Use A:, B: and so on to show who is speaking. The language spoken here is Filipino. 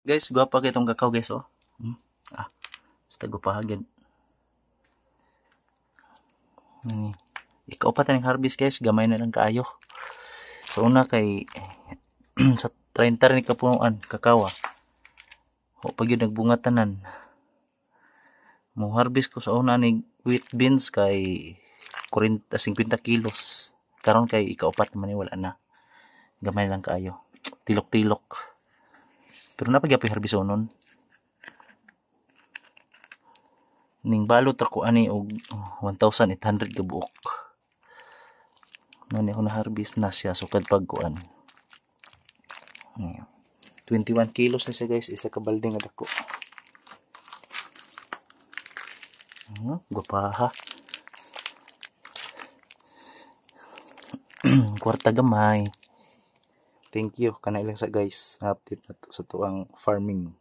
A: Guys, guwapa kay itong kakao guys, oh. Basta gupahagyan. Ikaw pa tayong harvest guys, gamay na lang kaayo. Sa una kay, sa 30 rin kapunuan, kakao. O pag yun nagbunga tanan. Mo harvest ko sa una ni wheat beans kay 50 kilos. Karon kay ikaupat naman wala na. Gamay lang kaayo. Tilok-tilok. Pero napagyapoy harvest nun. Ning balot ako ani og 1,800 ka buok. Nani ako na harvest na siya sukad pagkuan. 21 kilos na siya guys, isa ka balde nga dako. Gupaha. Kwarta gamay. Thank you kanay lang sa guys, update na to sa tuang farming.